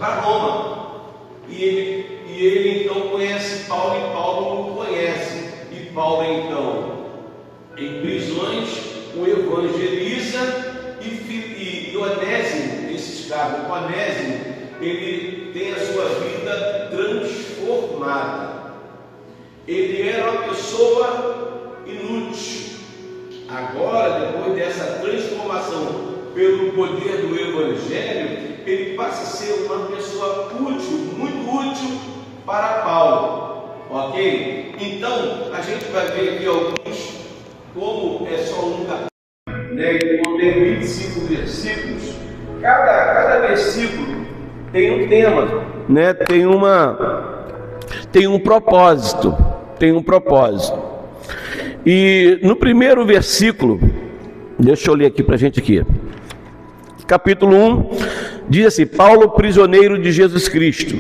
para Roma. E ele então conhece Paulo e Paulo o conhece. E Paulo então, em prisões, o evangeliza e Onésimo, esse escravo Onésimo, ele tem a sua vida transformada. Ele era uma pessoa inútil. Agora, depois dessa transformação pelo poder do Evangelho, ele passa a ser uma pessoa útil, muito útil para Paulo. Ok? Então, a gente vai ver aqui alguns, como é só um capítulo, né? Como tem 25 versículos, cada versículo tem um tema, né? Tem um propósito. E no primeiro versículo, deixa eu ler aqui para a gente aqui. Capítulo 1, diz assim: Paulo, prisioneiro de Jesus Cristo,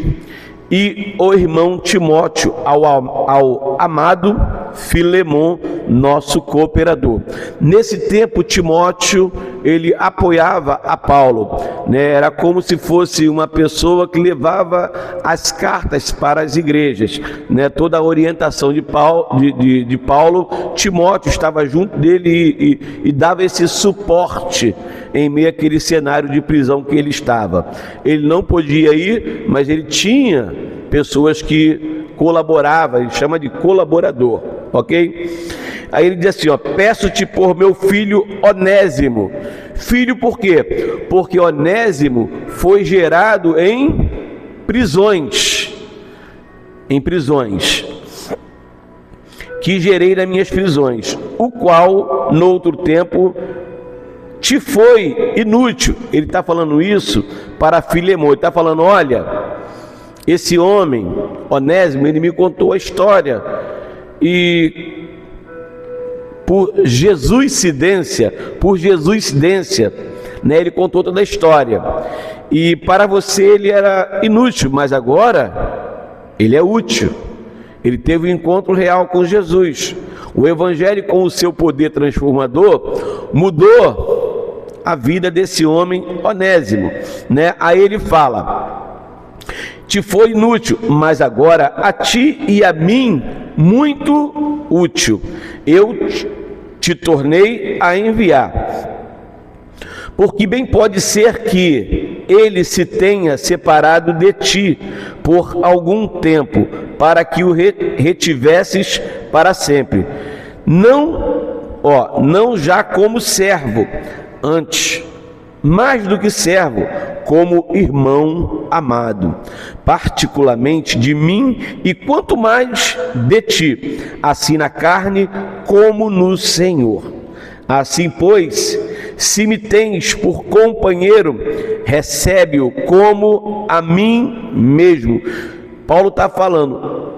e o irmão Timóteo, ao amado Filemon, nosso cooperador. Nesse tempo, Timóteo, ele apoiava a Paulo, né? Era como se fosse uma pessoa que levava as cartas para as igrejas, né? Toda a orientação de Paulo, Timóteo estava junto dele e dava esse suporte em meio àquele cenário de prisão que ele estava. Ele não podia ir, mas ele tinha pessoas que colaboravam, ele chama de colaborador, ok? Aí ele diz assim, ó: peço-te por meu filho Onésimo. Filho por quê? Porque Onésimo foi gerado em prisões, que gerei nas minhas prisões, o qual no outro tempo te foi inútil. Ele está falando isso para Filemon. Ele está falando: olha, esse homem, Onésimo, ele me contou a história, e por jesuicidência, né, ele contou toda a história, e para você ele era inútil, mas agora ele é útil. Ele teve um encontro real com Jesus. O Evangelho, com o seu poder transformador, mudou a vida desse homem Onésimo, né? Aí ele fala: te foi inútil, mas agora a ti e a mim muito útil. Eu te tornei a enviar, porque bem pode ser que ele se tenha separado de ti por algum tempo, para que o retivesses para sempre. Não já como servo, antes, mais do que servo, como irmão amado, particularmente de mim, e quanto mais de ti, assim na carne como no Senhor. Assim, pois, se me tens por companheiro, recebe-o como a mim mesmo. Paulo está falando: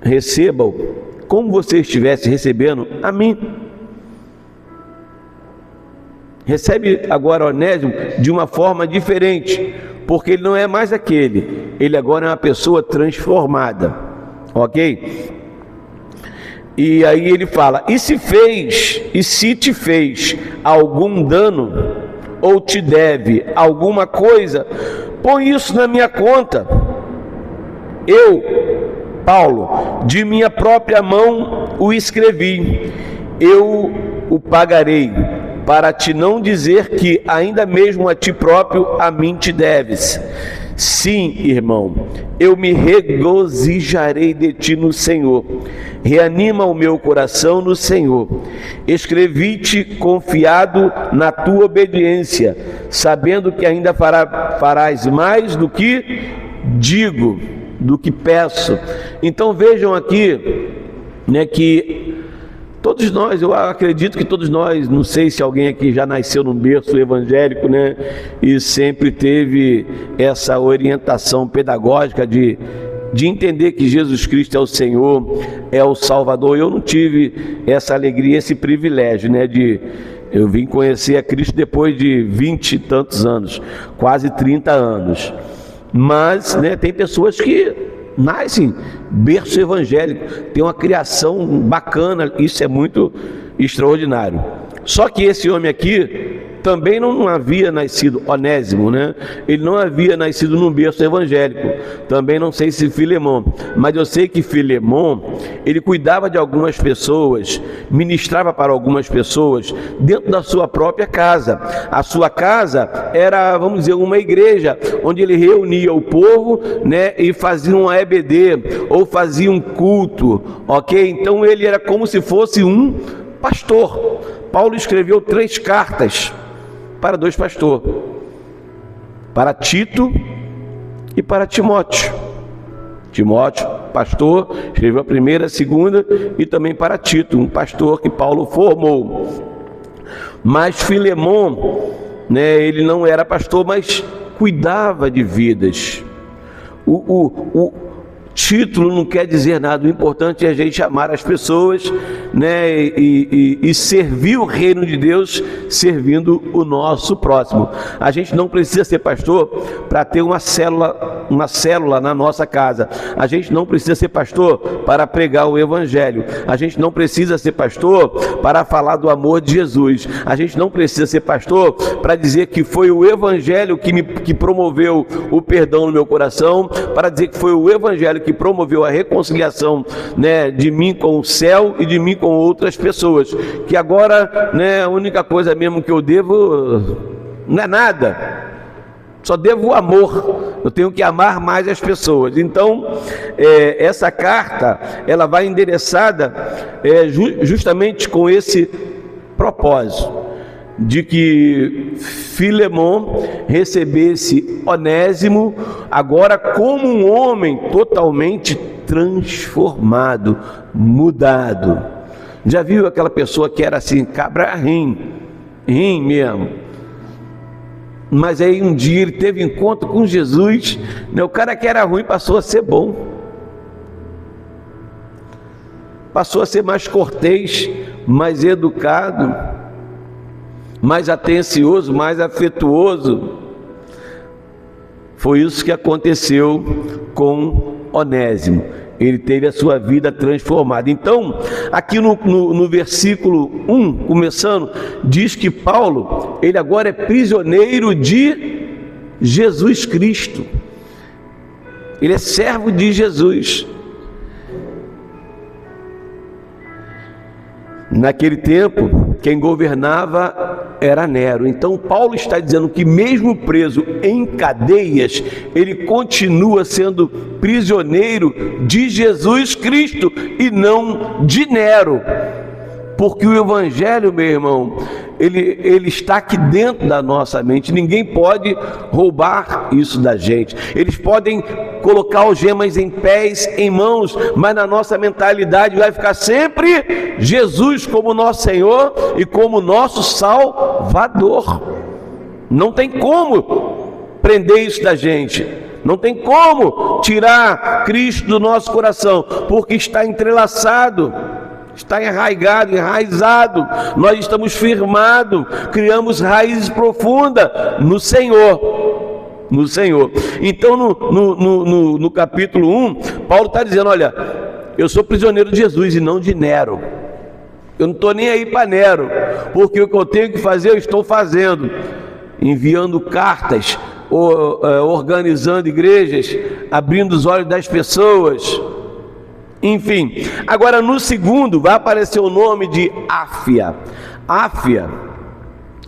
receba-o como você estivesse recebendo a mim. Recebe agora Onésimo de uma forma diferente, porque ele não é mais aquele, ele agora é uma pessoa transformada, ok? E aí ele fala: e se te fez algum dano, ou te deve alguma coisa, põe isso na minha conta. Eu, Paulo, de minha própria mão o escrevi, eu o pagarei, para te não dizer que ainda mesmo a ti próprio a mim te deves. Sim, irmão, eu me regozijarei de ti no Senhor. Reanima o meu coração no Senhor. Escrevi-te confiado na tua obediência, sabendo que ainda farás mais do que digo, do que peço. Então vejam aqui, né, que todos nós, eu acredito que todos nós, não sei se alguém aqui já nasceu num berço evangélico, né, e sempre teve essa orientação pedagógica de entender que Jesus Cristo é o Senhor, é o Salvador. Eu não tive essa alegria, esse privilégio, né, eu vim conhecer a Cristo depois de 20 e tantos anos, quase 30 anos. Mas, né, tem pessoas que nascem berço evangélico, tem uma criação bacana, isso é muito extraordinário. Só que esse homem aqui, também não havia nascido, Onésimo, né? Ele não havia nascido num berço evangélico. Também não sei se Filemon, mas eu sei que Filemon, ele cuidava de algumas pessoas, ministrava para algumas pessoas dentro da sua própria casa. A sua casa era, vamos dizer, uma igreja onde ele reunia o povo, né, e fazia um EBD ou fazia um culto, ok? Então ele era como se fosse um pastor. Paulo escreveu 3 cartas para 2 pastores, para Tito e para Timóteo. Timóteo, pastor, escreveu a primeira, a segunda, e também para Tito, um pastor que Paulo formou. Mas Filemon, né, ele não era pastor, mas cuidava de vidas. O título não quer dizer nada, o importante é a gente amar as pessoas, né, e servir o reino de Deus, servindo o nosso próximo. A gente não precisa ser pastor para ter uma célula na nossa casa. A gente não precisa ser pastor para pregar o evangelho. A gente não precisa ser pastor para falar do amor de Jesus. A gente não precisa ser pastor para dizer que foi o evangelho que promoveu o perdão no meu coração, para dizer que foi o evangelho que promoveu a reconciliação, né, de mim com o céu e de mim com outras pessoas, que agora, né, a única coisa mesmo que eu devo não é nada, só devo o amor. Eu tenho que amar mais as pessoas. Então essa carta, ela vai endereçada justamente com esse propósito, de que Filemon recebesse Onésimo agora como um homem totalmente transformado, mudado. Já viu aquela pessoa que era assim, cabra rim mesmo, mas aí um dia ele teve encontro com Jesus, né? O cara que era ruim passou a ser bom, passou a ser mais cortês, mais educado, mais atencioso, mais afetuoso. Foi isso que aconteceu com Onésimo. Ele teve a sua vida transformada. Então, aqui no versículo 1, começando, diz que Paulo, ele agora é prisioneiro de Jesus Cristo. Ele é servo de Jesus. Naquele tempo, quem governava era Nero. Então Paulo está dizendo que mesmo preso em cadeias, ele continua sendo prisioneiro de Jesus Cristo e não de Nero. Porque o evangelho, meu irmão, ele está aqui dentro da nossa mente. Ninguém pode roubar isso da gente. Eles podem colocar algemas em pés, em mãos, mas na nossa mentalidade vai ficar sempre Jesus como nosso Senhor e como nosso Salvador. Não tem como prender isso da gente. Não tem como tirar Cristo do nosso coração, porque está entrelaçado, está enraizado. Nós estamos firmados, criamos raízes profundas no Senhor. No Senhor. Então no capítulo 1, Paulo está dizendo: olha, eu sou prisioneiro de Jesus e não de Nero. Eu não estou nem aí para Nero, porque o que eu tenho que fazer eu estou fazendo, enviando cartas, organizando igrejas, abrindo os olhos das pessoas. Enfim, agora no segundo vai aparecer o nome de Áfia. Áfia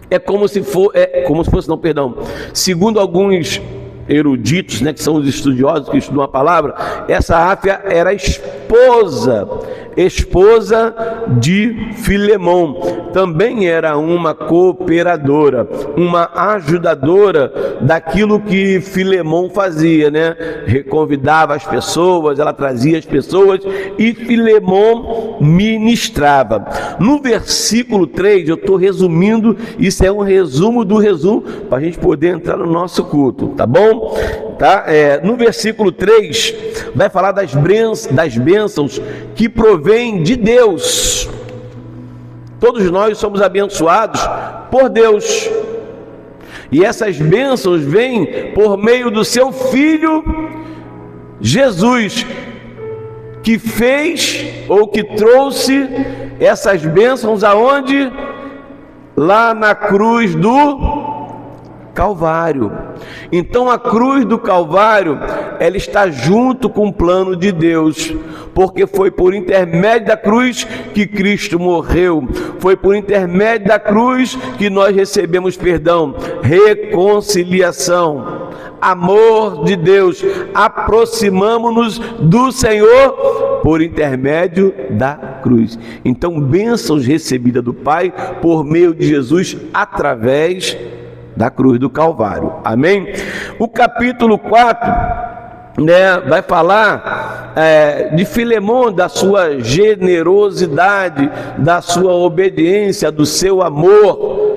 é como se fosse, segundo alguns eruditos, né, que são os estudiosos que estudam a palavra, essa Áfia era esposa de Filemon. Também era uma cooperadora, uma ajudadora daquilo que Filemon fazia, né? Convidava as pessoas, ela trazia as pessoas e Filemon ministrava. No versículo 3, eu estou resumindo, isso é um resumo do resumo, para a gente poder entrar no nosso culto, tá bom? Tá? No versículo 3, vai falar das bênçãos que provém de Deus. Todos nós somos abençoados por Deus, e essas bênçãos vêm por meio do seu Filho Jesus, que fez ou que trouxe essas bênçãos aonde? lá na cruz do Calvário. Então a cruz do Calvário, ela está junto com o plano de Deus, porque foi por intermédio da cruz que Cristo morreu, foi por intermédio da cruz que nós recebemos perdão, reconciliação, amor de Deus, aproximamo-nos do Senhor por intermédio da cruz. Então, bênçãos recebidas do Pai por meio de Jesus através da cruz do Calvário. Amém? O capítulo 4, vai falar de Filemão, da sua generosidade, da sua obediência, do seu amor.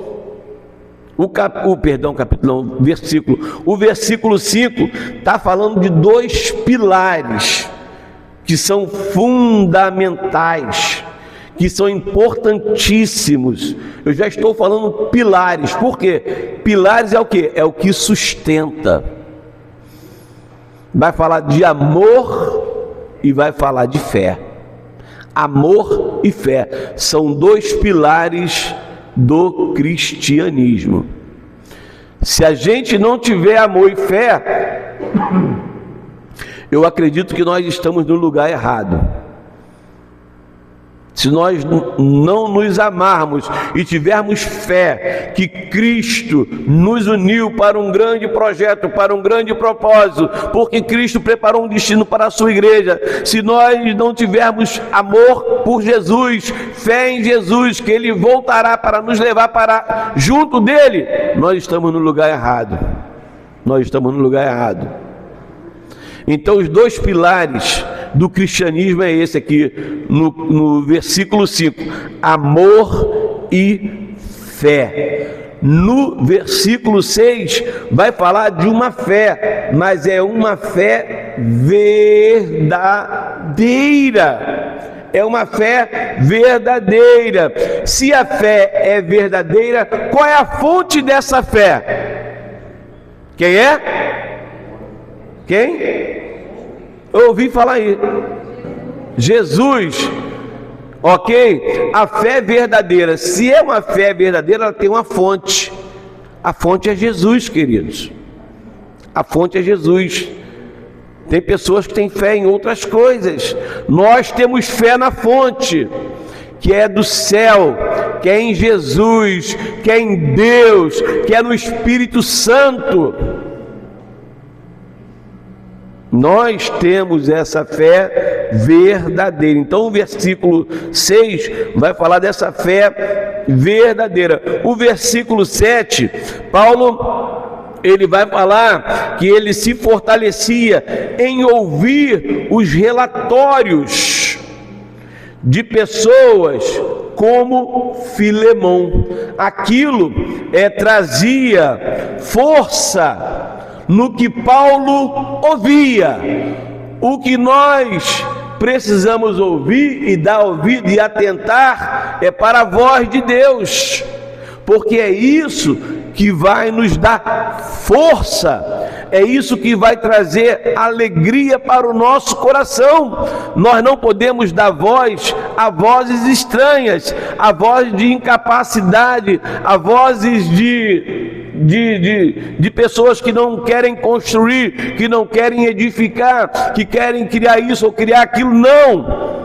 O versículo 5 está falando de dois pilares que são fundamentais, que são importantíssimos. Eu já estou falando pilares. Por quê? Pilares é o quê? É o que sustenta. Vai falar de amor e vai falar de fé. Amor e fé são dois pilares do cristianismo. Se a gente não tiver amor e fé, eu acredito que nós estamos no lugar errado. Se nós não nos amarmos e tivermos fé que Cristo nos uniu para um grande projeto, para um grande propósito, porque Cristo preparou um destino para a sua igreja, se nós não tivermos amor por Jesus, fé em Jesus, que Ele voltará para nos levar para junto dEle, nós estamos no lugar errado. Nós estamos no lugar errado. Então os dois pilares do cristianismo é esse aqui, no versículo 5, amor e fé. No versículo 6 vai falar de uma fé, mas é uma fé verdadeira. É uma fé verdadeira. Se a fé é verdadeira, qual é a fonte dessa fé? Quem é? Quem? Eu ouvi falar aí. Jesus. Ok? A fé verdadeira. Se é uma fé verdadeira, ela tem uma fonte. A fonte é Jesus, queridos. A fonte é Jesus. Tem pessoas que têm fé em outras coisas. Nós temos fé na fonte, que é do céu, que é em Jesus, que é em Deus, que é no Espírito Santo. Nós temos essa fé verdadeira. Então o versículo 6 vai falar dessa fé verdadeira. O versículo 7, Paulo, ele vai falar que ele se fortalecia em ouvir os relatórios de pessoas como Filemão. Aquilo trazia força no que Paulo ouvia. O que nós precisamos ouvir e dar ouvido e atentar é para a voz de Deus, porque é isso que vai nos dar força, é isso que vai trazer alegria para o nosso coração. Nós não podemos dar voz a vozes estranhas, a voz de incapacidade, a vozes de pessoas que não querem construir, que não querem edificar, que querem criar isso ou criar aquilo. Não!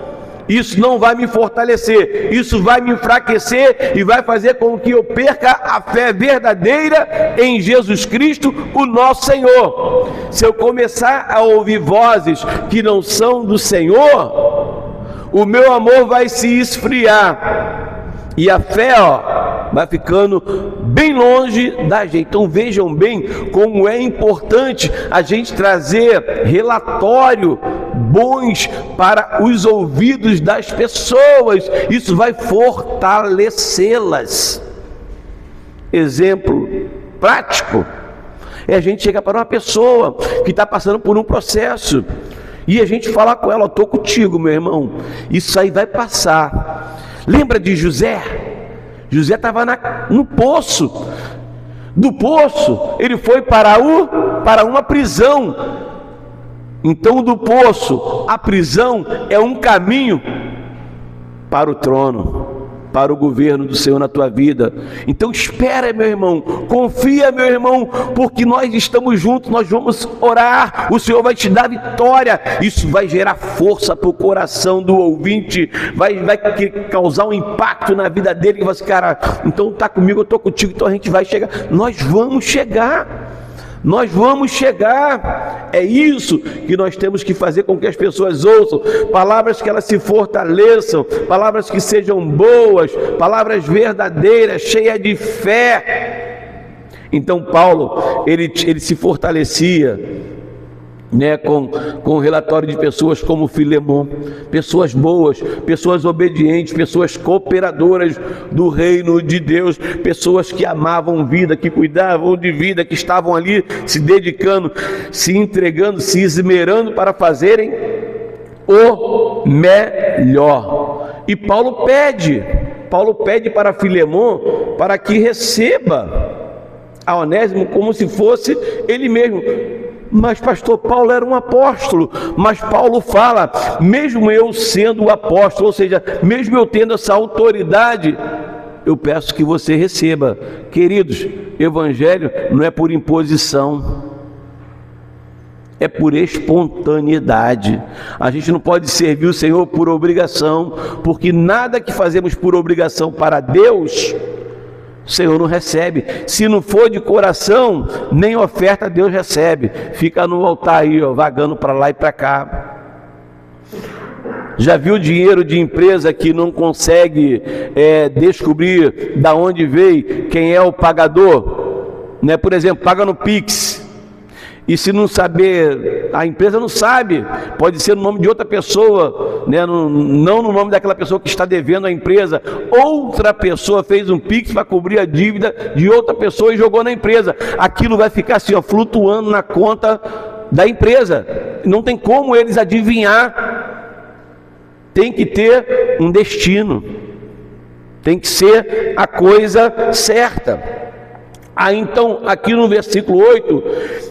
Isso não vai me fortalecer, isso vai me enfraquecer e vai fazer com que eu perca a fé verdadeira em Jesus Cristo, o nosso Senhor. Se eu começar a ouvir vozes que não são do Senhor, o meu amor vai se esfriar e a fé, vai ficando bem longe da gente. Então vejam bem como é importante a gente trazer relatório bons para os ouvidos das pessoas. Isso vai fortalecê-las. Exemplo prático é a gente chegar para uma pessoa que está passando por um processo e a gente falar com ela: estou contigo, meu irmão, isso aí vai passar. Lembra de José? José estava no poço. Do poço ele foi para uma prisão. Então do poço à prisão é um caminho para o trono. para o governo do Senhor na tua vida. Então espera, meu irmão, confia, meu irmão, porque nós estamos juntos, nós vamos orar, o Senhor vai te dar vitória. Isso vai gerar força para o coração do ouvinte, vai causar um impacto na vida dele, que vai assim, cara, então tá comigo, eu tô contigo, então a gente vai chegar. Nós vamos chegar. Nós vamos chegar. É isso que nós temos que fazer com que as pessoas ouçam, palavras que elas se fortaleçam, palavras que sejam boas, palavras verdadeiras, cheias de fé. Então Paulo, ele se fortalecia, né, com o relatório de pessoas como Filemon, pessoas boas, pessoas obedientes, pessoas cooperadoras do reino de Deus, pessoas que amavam vida, que cuidavam de vida, que estavam ali se dedicando, se entregando, se esmerando para fazerem o melhor. E Paulo pede para Filemon para que receba a Onésimo como se fosse ele mesmo. Mas pastor, Paulo era um apóstolo. Mas Paulo fala, mesmo eu sendo o apóstolo, ou seja, mesmo eu tendo essa autoridade, eu peço que você receba. Queridos, evangelho não é por imposição, é por espontaneidade. A gente não pode servir o Senhor por obrigação, porque nada que fazemos por obrigação para Deus, o Senhor não recebe. Se não for de coração, nem oferta Deus recebe. Fica no altar aí, ó, vagando para lá e para cá. Já viu dinheiro de empresa que não consegue descobrir da onde veio, quem é o pagador? Né? Por exemplo, paga no Pix. E se não saber, a empresa não sabe, pode ser no nome de outra pessoa, né? Não no nome daquela pessoa que está devendo à empresa. Outra pessoa fez um Pix para cobrir a dívida de outra pessoa e jogou na empresa. Aquilo vai ficar assim, ó, flutuando na conta da empresa. Não tem como eles adivinhar. Tem que ter um destino, tem que ser a coisa certa. Então, aqui no versículo 8,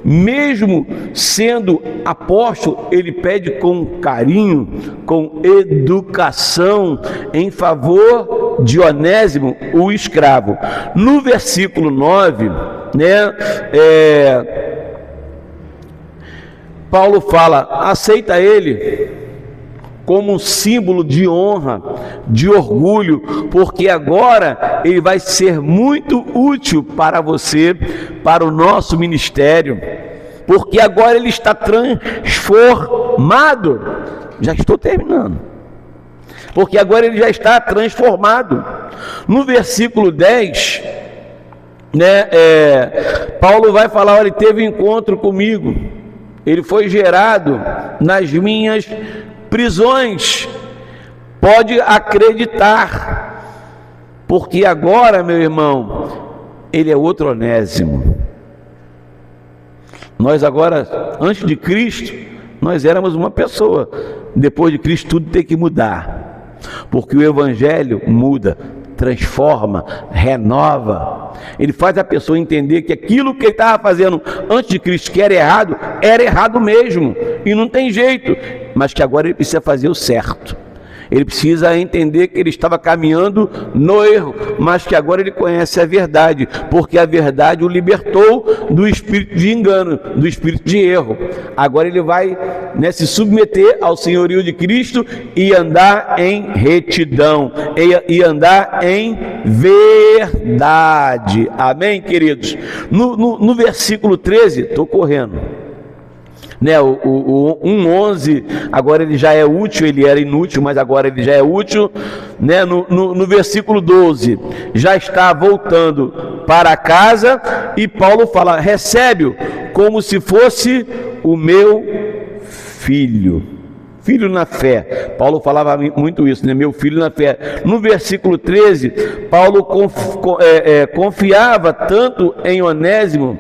mesmo sendo apóstolo, ele pede com carinho, com educação, em favor de Onésimo, o escravo. No versículo 9, né, Paulo fala, aceita ele como um símbolo de honra, de orgulho, porque agora ele vai ser muito útil para você, para o nosso ministério, porque agora ele está transformado. Já estou terminando. Porque agora ele já está transformado. No versículo 10, né, Paulo vai falar, olha, ele teve um encontro comigo, ele foi gerado nas minhas prisões, pode acreditar, porque agora, meu irmão, ele é outro Onésimo. Nós agora, antes de Cristo, nós éramos uma pessoa, depois de Cristo tudo tem que mudar, porque o Evangelho muda, transforma, renova. Ele faz a pessoa entender que aquilo que ele estava fazendo antes de Cristo, que era errado mesmo, e não tem jeito, mas que agora ele precisa fazer o certo. Ele precisa entender que ele estava caminhando no erro, mas que agora ele conhece a verdade, porque a verdade o libertou do espírito de engano, do espírito de erro. Agora ele vai, né, se submeter ao senhorio de Cristo e andar em retidão, e andar em verdade. Amém, queridos? No versículo 13, estou correndo, né, o 1:11, agora ele já é útil, ele era inútil, mas agora ele já é útil, né? No versículo 12, já está voltando para casa, e Paulo fala, recebe-o como se fosse o meu filho. Filho na fé. Paulo falava muito isso, né? Meu filho na fé. No versículo 13, Paulo confiava tanto em Onésimo,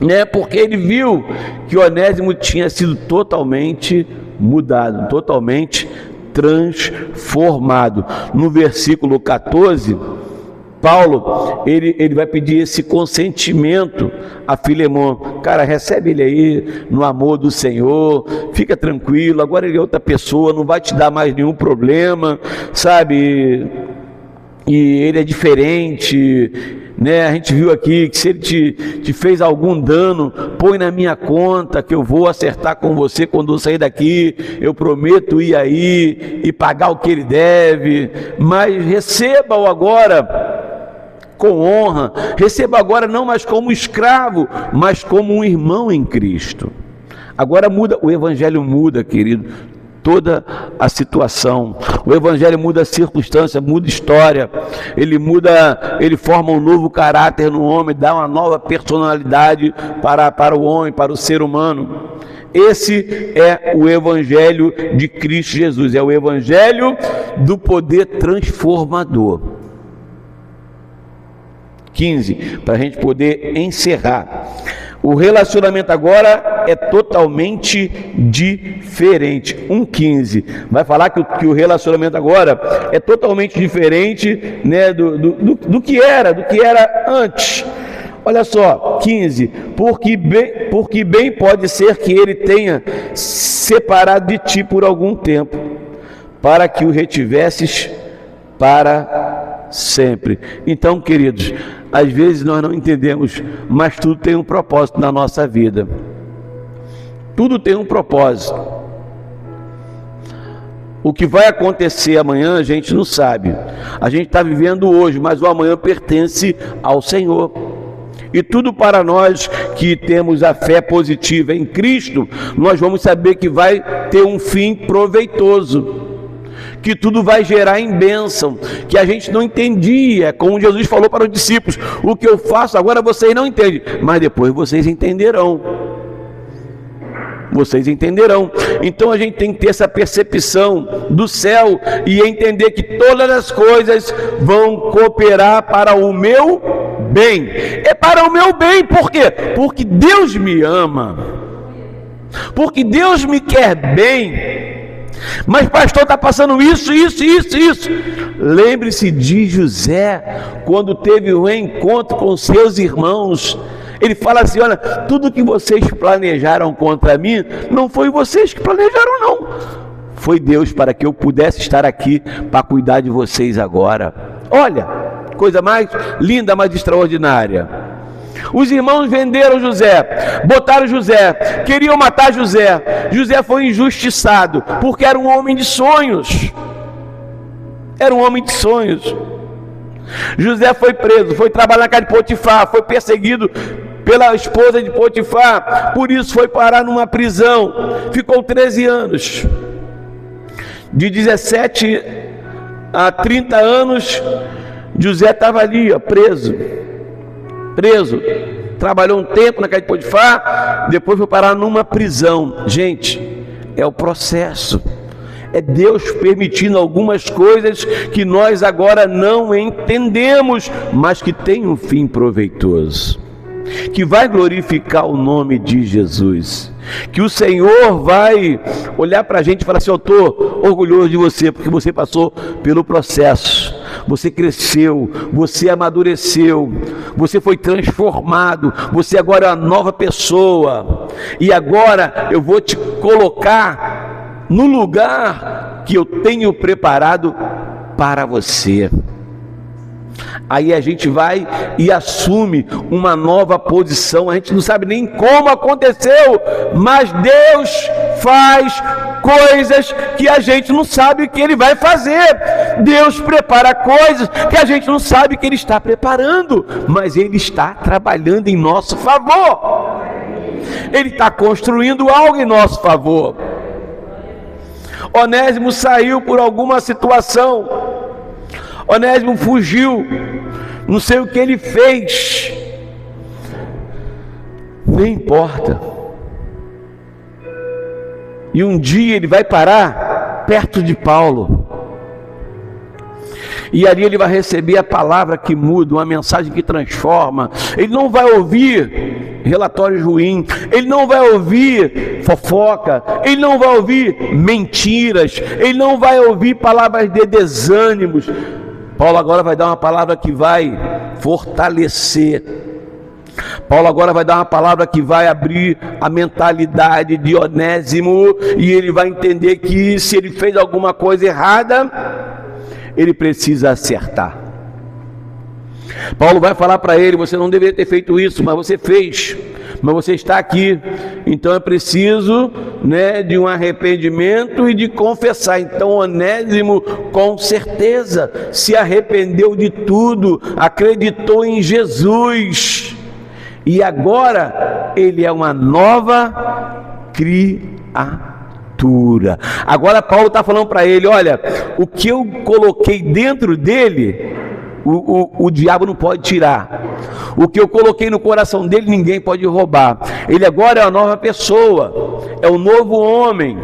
né, porque ele viu que Onésimo tinha sido totalmente mudado, totalmente transformado. No versículo 14, Paulo, ele vai pedir esse consentimento a Filemon. Cara, recebe ele aí no amor do Senhor, fica tranquilo, agora ele é outra pessoa, não vai te dar mais nenhum problema, sabe? e ele é diferente, né? A gente viu aqui que se ele te fez algum dano, põe na minha conta que eu vou acertar com você quando eu sair daqui, eu prometo ir aí e pagar o que ele deve, mas receba-o agora com honra, receba agora não mais como escravo, mas como um irmão em Cristo. Agora muda, o evangelho muda, querido, toda a situação. O evangelho muda a circunstância, muda a história. Ele forma um novo caráter no homem, dá uma nova personalidade para o homem, para o ser humano. Esse é o evangelho de Cristo Jesus, é o evangelho do poder transformador. 15, para a gente poder encerrar. O relacionamento agora é totalmente diferente. 1,15 vai falar que o relacionamento agora é totalmente diferente, né, do que era antes. Olha só, 15, porque bem pode ser que ele tenha separado de ti por algum tempo, para que o retivesses para sempre. Então, queridos, às vezes nós não entendemos, mas tudo tem um propósito na nossa vida. Tudo tem um propósito. O que vai acontecer amanhã a gente não sabe. A gente está vivendo hoje, mas o amanhã pertence ao Senhor. E tudo para nós que temos a fé positiva em Cristo, nós vamos saber que vai ter um fim proveitoso, que tudo vai gerar em bênção, que a gente não entendia, como Jesus falou para os discípulos: o que eu faço agora vocês não entendem, mas depois vocês entenderão. Vocês entenderão. Então a gente tem que ter essa percepção do céu e entender que todas as coisas vão cooperar para o meu bem. É para o meu bem, por quê? Porque Deus me ama, porque Deus me quer bem. Mas pastor, está passando isso. Lembre-se de José, quando teve um reencontro com seus irmãos. Ele fala assim: olha, tudo que vocês planejaram contra mim, não foi vocês que planejaram, não. Foi Deus, para que eu pudesse estar aqui para cuidar de vocês agora. Olha, coisa mais linda, mais extraordinária. Os irmãos venderam José, botaram José, queriam matar José. José foi injustiçado, porque era um homem de sonhos. Era um homem de sonhos. José foi preso, foi trabalhar na casa de Potifar, foi perseguido pela esposa de Potifar, por isso foi parar numa prisão, ficou 13 anos. De 17 a 30 anos, José estava ali, ó, preso, trabalhou um tempo na casa de Potifar, depois foi parar numa prisão. Gente, é o processo, é Deus permitindo algumas coisas que nós agora não entendemos, mas que tem um fim proveitoso, que vai glorificar o nome de Jesus, que o Senhor vai olhar para a gente e falar assim: eu estou orgulhoso de você, porque você passou pelo processo, você cresceu, você amadureceu, você foi transformado, você agora é uma nova pessoa, e agora eu vou te colocar no lugar que eu tenho preparado para você. Aí a gente vai e assume uma nova posição. A gente não sabe nem como aconteceu, mas Deus faz coisas que a gente não sabe que Ele vai fazer. Deus prepara coisas que a gente não sabe que Ele está preparando, mas Ele está trabalhando em nosso favor. Ele está construindo algo em nosso favor. Onésimo saiu por alguma situação. Onésimo fugiu, não sei o que ele fez, nem importa. E um dia ele vai parar perto de Paulo, e ali ele vai receber a palavra que muda, uma mensagem que transforma. Ele não vai ouvir relatórios ruins, ele não vai ouvir fofoca, ele não vai ouvir mentiras, ele não vai ouvir palavras de desânimos. Paulo agora vai dar uma palavra que vai fortalecer. Paulo agora vai dar uma palavra que vai abrir a mentalidade de Onésimo, e ele vai entender que se ele fez alguma coisa errada, ele precisa acertar. Paulo vai falar para ele: você não deveria ter feito isso, mas você fez, mas você está aqui, então é preciso, né, de um arrependimento e de confessar. Então Onésimo com certeza se arrependeu de tudo, acreditou em Jesus, e agora ele é uma nova criatura. Agora Paulo está falando para ele: olha, o que eu coloquei dentro dele, o diabo não pode tirar. O que eu coloquei no coração dele, ninguém pode roubar. Ele agora é uma nova pessoa, é um novo homem.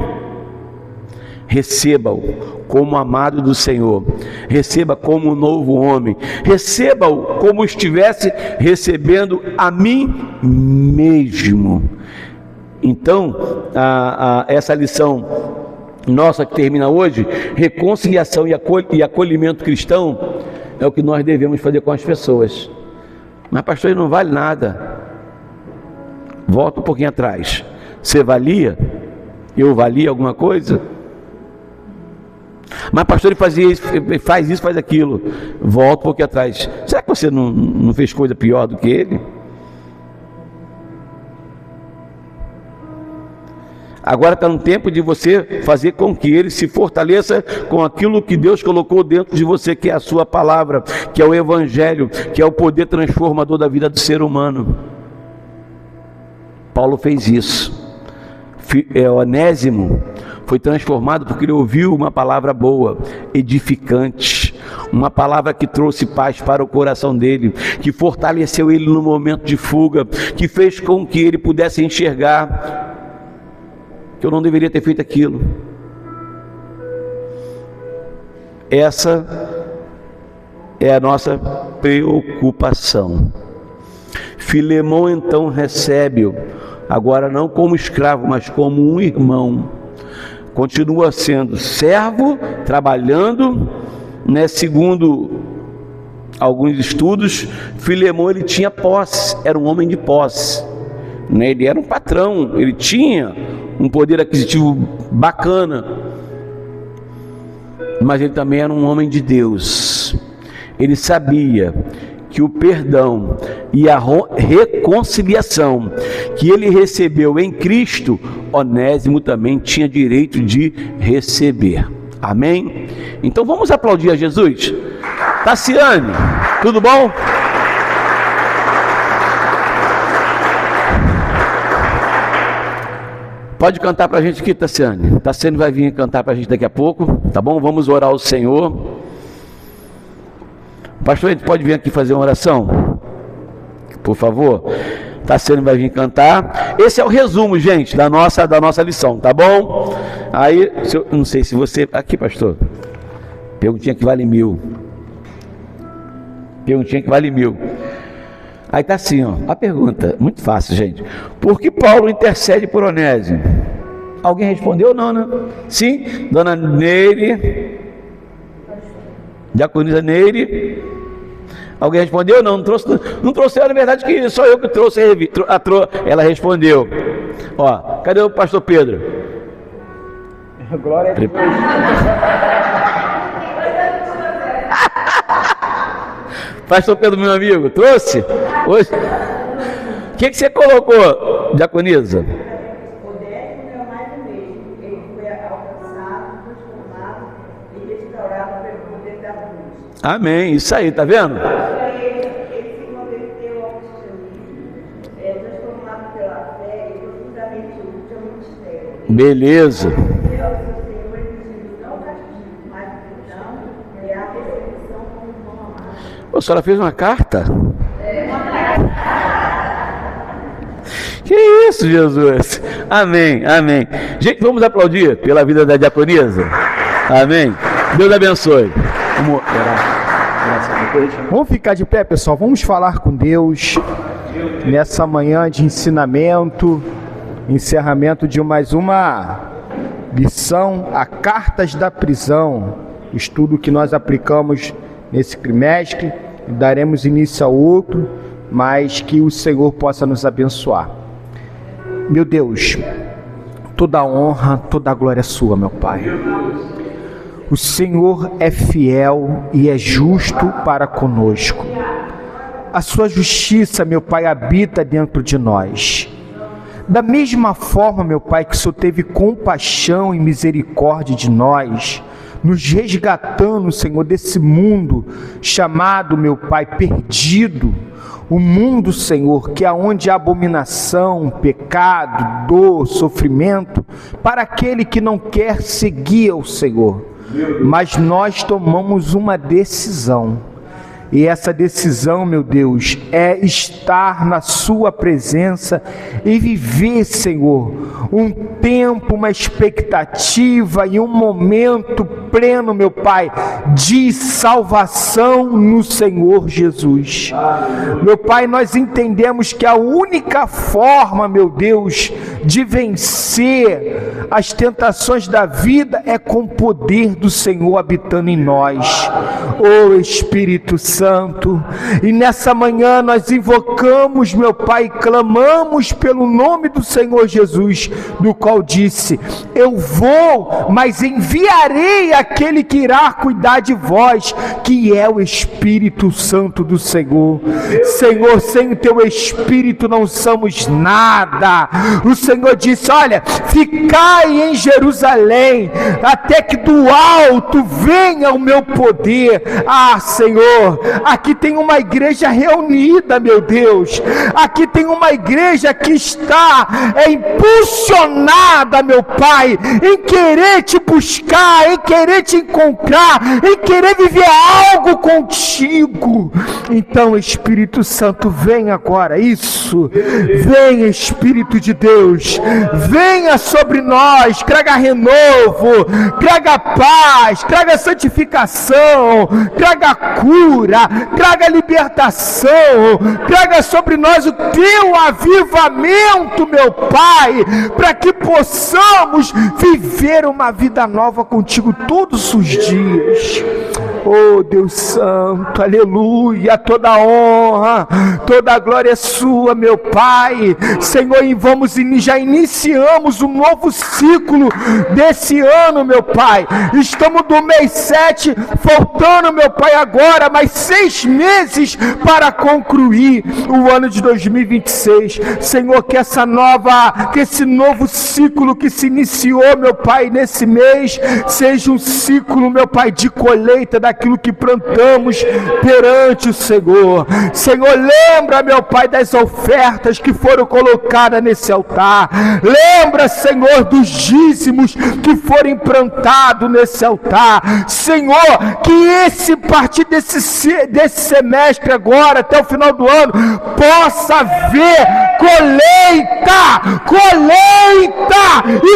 Receba-o como amado do Senhor, receba como um novo homem, receba-o como estivesse recebendo a mim mesmo. Então, essa lição nossa que termina hoje, reconciliação e acolhimento cristão, é o que nós devemos fazer com as pessoas. Mas pastor, ele não vale nada. Volta um pouquinho atrás. Você valia? Eu valia alguma coisa? Mas pastor, ele fazia isso, faz isso, faz aquilo. Volta um pouquinho atrás. Será que você não fez coisa pior do que ele? Agora está no tempo de você fazer com que ele se fortaleça com aquilo que Deus colocou dentro de você, que é a sua palavra, que é o Evangelho, que é o poder transformador da vida do ser humano. Paulo fez isso. Onésimo foi transformado porque ele ouviu uma palavra boa, edificante, uma palavra que trouxe paz para o coração dele, que fortaleceu ele no momento de fuga, que fez com que ele pudesse enxergar que eu não deveria ter feito aquilo. Essa é a nossa preocupação. Filemão então recebe-o, agora não como escravo, mas como um irmão. Continua sendo servo, trabalhando, né? Segundo alguns estudos, Filemão ele tinha posse, era um homem de posse, né? Ele era um patrão, ele tinha um poder aquisitivo bacana, mas ele também era um homem de Deus. Ele sabia que o perdão e a reconciliação que ele recebeu em Cristo, Onésimo também tinha direito de receber. Amém? Então vamos aplaudir a Jesus. Tassiane, tudo bom? Pode cantar para a gente aqui, Tassiane. Tassiane vai vir cantar para a gente daqui a pouco, tá bom? Vamos orar ao Senhor. Pastor, a gente pode vir aqui fazer uma oração? Por favor. Tassiane vai vir cantar. Esse é o resumo, gente, da nossa lição, tá bom? Aí, não sei se você... Aqui, pastor. Perguntinha que vale 1000. Perguntinha que vale 1000. Aí está assim, ó, a pergunta, muito fácil, gente. Por que Paulo intercede por Onésimo? Alguém respondeu? Não, né? Sim, dona Neire, diaconisa Neire. Alguém respondeu? Não, não trouxe, na verdade que só eu que trouxe. Ela respondeu. Ó, cadê o pastor Pedro? Glória a Deus. Pastor Pedro, meu amigo, trouxe? Hoje. O que você colocou, diaconisa? O décimo é mais o mesmo. Ele foi alcançado, transformado e restaurado pelo poder da cruz. Amém, isso aí, tá vendo? Ele se converteu ao cristianismo, transformado pela fé e profundamente útil ao ministério. Beleza. A senhora fez uma carta? Que isso, Jesus? Amém, amém. Gente, vamos aplaudir pela vida da diaconisa? Amém. Deus abençoe. Vamos orar. Vamos ficar de pé, pessoal. Vamos falar com Deus nessa manhã de encerramento de mais uma lição, a Cartas da Prisão, estudo que nós aplicamos nesse trimestre. Daremos início a outro, mas que o Senhor possa nos abençoar. Meu Deus, toda a honra, toda a glória é sua, meu Pai. O Senhor é fiel e é justo para conosco. a sua justiça, meu Pai, habita dentro de nós. Da mesma forma, meu Pai, que o Senhor teve compaixão e misericórdia de nós, nos resgatando, Senhor, desse mundo chamado, meu Pai, perdido. O mundo, Senhor, que é onde há abominação, pecado, dor, sofrimento, para aquele que não quer seguir ao Senhor. Mas nós tomamos uma decisão. E essa decisão, meu Deus, é estar na sua presença e viver, Senhor, um tempo, uma expectativa e um momento pleno, meu Pai, de salvação no Senhor Jesus. Meu Pai, nós entendemos que a única forma, meu Deus, de vencer as tentações da vida é com o poder do Senhor habitando em nós. Ô Espírito Santo, e nessa manhã nós invocamos, meu Pai, clamamos pelo nome do Senhor Jesus, do qual disse: eu vou, mas enviarei aquele que irá cuidar de vós, que é o Espírito Santo do Senhor. Senhor, sem o teu Espírito não somos nada. O Senhor disse: olha, ficai em Jerusalém, até que do alto venha o meu poder. Ah, Senhor, aqui tem uma igreja reunida, meu Deus. Aqui tem uma igreja que está impulsionada, meu Pai, em querer te buscar, em querer te encontrar, em querer viver algo contigo. Então, Espírito Santo, vem agora. Isso, vem, Espírito de Deus, venha sobre nós, traga renovo, traga paz, traga santificação, traga cura, traga libertação, traga sobre nós o teu avivamento, meu Pai, para que possamos viver uma vida nova contigo todos os dias. Oh Deus Santo, aleluia, toda honra, toda glória é sua, meu Pai. Senhor, e já iniciamos um novo ciclo desse ano, meu Pai. Estamos no mês 7, faltando, meu Pai, agora mais 6 meses para concluir o ano de 2026. Senhor, que esse novo ciclo que se iniciou, meu Pai, nesse mês, seja um ciclo, meu Pai, de colheita daquilo que plantamos perante o Senhor. Senhor, lembra, meu Pai, das ofertas que foram colocadas nesse altar. Lembra, Senhor, dos dízimos que foram implantados nesse altar. Senhor, que a partir desse semestre agora, até o final do ano, possa haver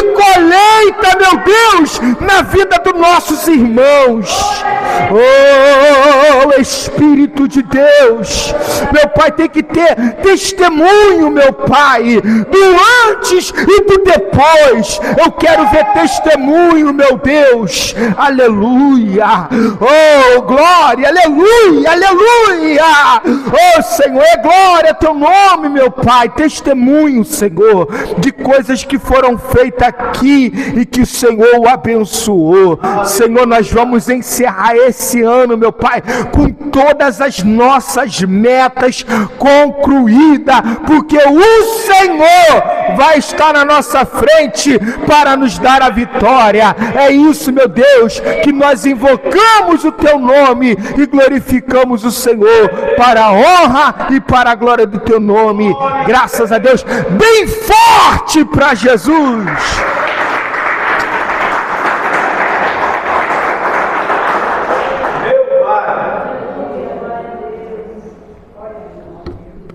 colheita, meu Deus, na vida dos nossos irmãos. Oh, Espírito de Deus, meu Pai, tem que ter testemunho, meu Pai, do antes e do depois. Eu quero ver testemunho, meu Deus. Aleluia. Oh, glória, aleluia, aleluia. Oh, Senhor, é glória a teu nome, meu Pai. Testemunho, Senhor, de coisas que foram feitas aqui e que o Senhor o abençoou. Senhor, nós vamos encerrar esse ano, meu Pai, com todas as nossas metas concluídas, porque o Senhor vai estar na nossa frente para nos dar a vitória. É isso, meu Deus, que nós invocamos o teu nome e glorificamos o Senhor para a honra e para a glória do teu nome. Graças a Deus, bem forte para Jesus.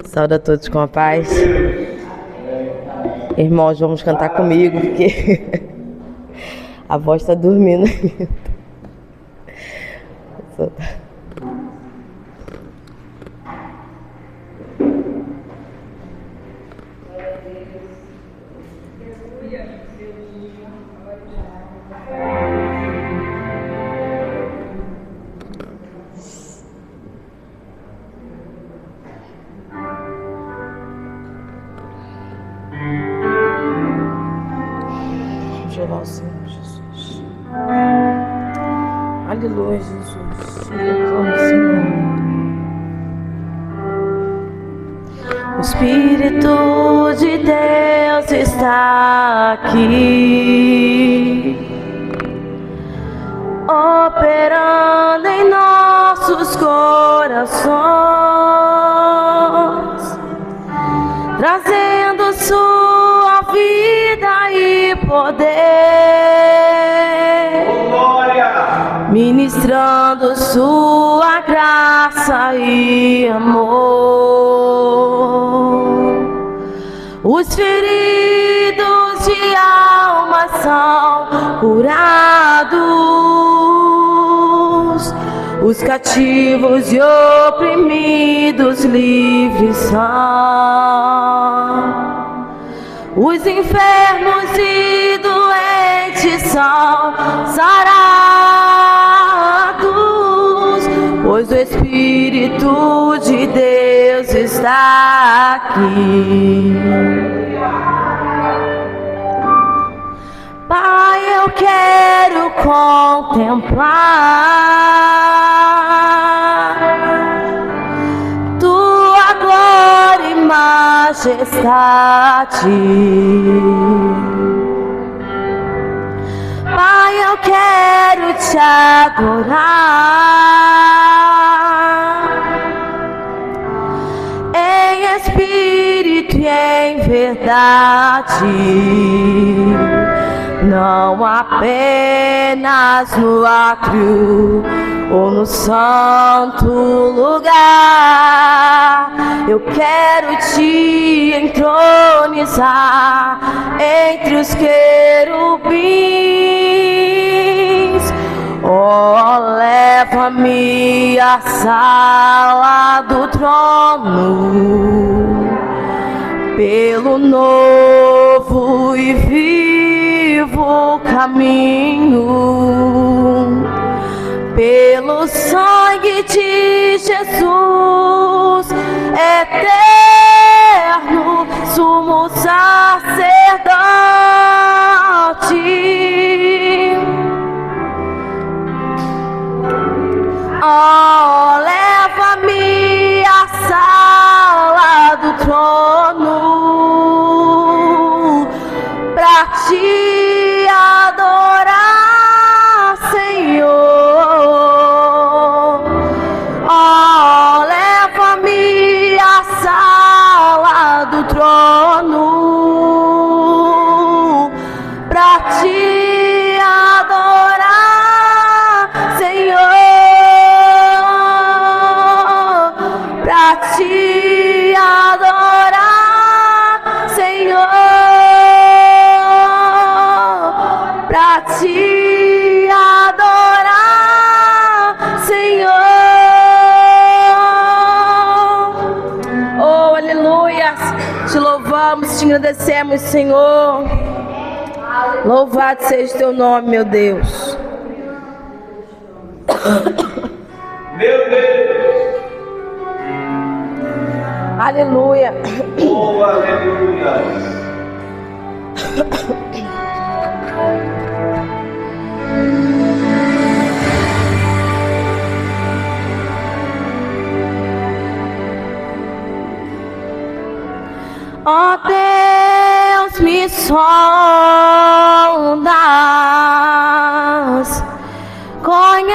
Saúde a todos com a paz. Irmãos, vamos cantar comigo, porque a voz está dormindo. Gerar o Senhor Jesus. Aleluia, Jesus. Eu clamo, Senhor. Espírito de Deus está aqui, operando em nossos corações, trazendo sua vida e poder, ministrando sua graça e amor. Os feridos de alma são curados, os cativos e oprimidos livres são, os enfermos e doentes são sarados, pois o Espírito de Deus está aqui. Pai, eu quero contemplar tua glória e majestade. Pai, eu quero te adorar em espírito e em verdade, não apenas no átrio ou no santo lugar. Eu quero te entronizar entre os querubins. Oh, leva-me à sala do trono, pelo novo e vivo caminho, pelo sangue de Jesus, eterno sumo sacerdote. Oh, leva-me à sala do trono pra te adorar, Senhor. Oh, leva-me à sala do trono pra te adorar, Senhor. Pra te adorar, Senhor. Pra te adorar, Senhor. Oh, aleluia. Te louvamos, te agradecemos, Senhor. Louvado seja o teu nome, meu Deus. Meu Deus. Aleluia. Oh, aleluia. Ó Deus, me sondas, conheces-me,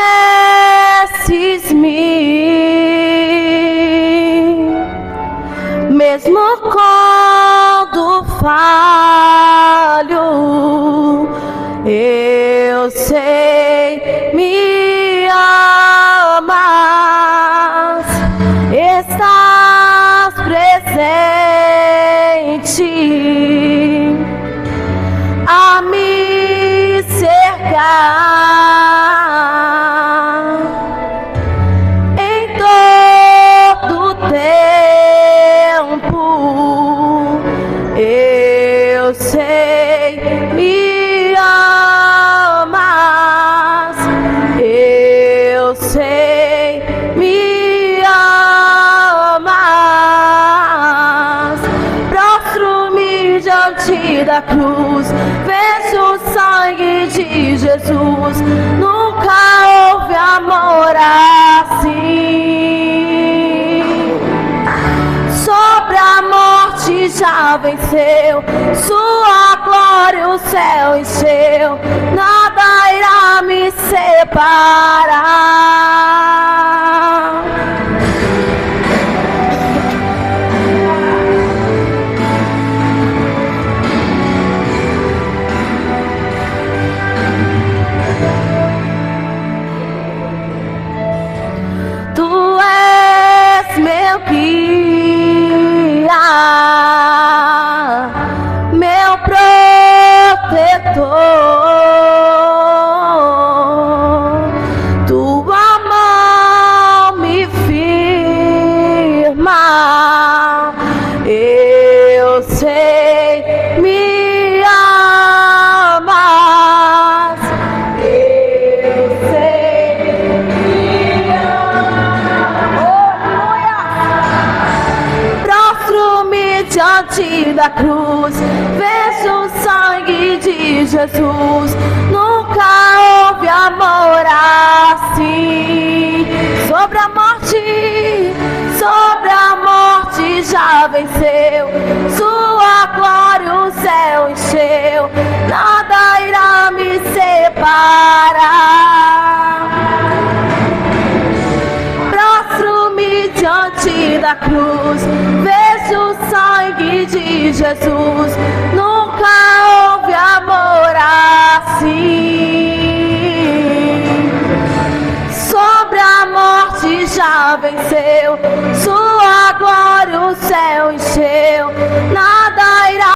mesmo quando falho, eu sei, me amas, estás presente a me cercar em todo tempo. Eu sei, me amas, eu sei, me amas. Prostro-me diante da cruz, vejo o sangue de Jesus. Nunca houve amor assim, sobre amor já venceu, sua glória o céu encheu, nada irá me separar. Tu és meu guia, meu protetor, tua mão me firma, eu sei me amas, eu sei me amas. Prostro-me diante da cruz, vejo o sangue de Jesus, nunca houve amor assim. Sobre a morte já venceu, sua glória o céu encheu, nada irá me separar. Prostro-me diante da cruz, vejo o sangue de Jesus, nunca houve amor assim. Sobre a morte já venceu, sua glória o céu encheu, nada irá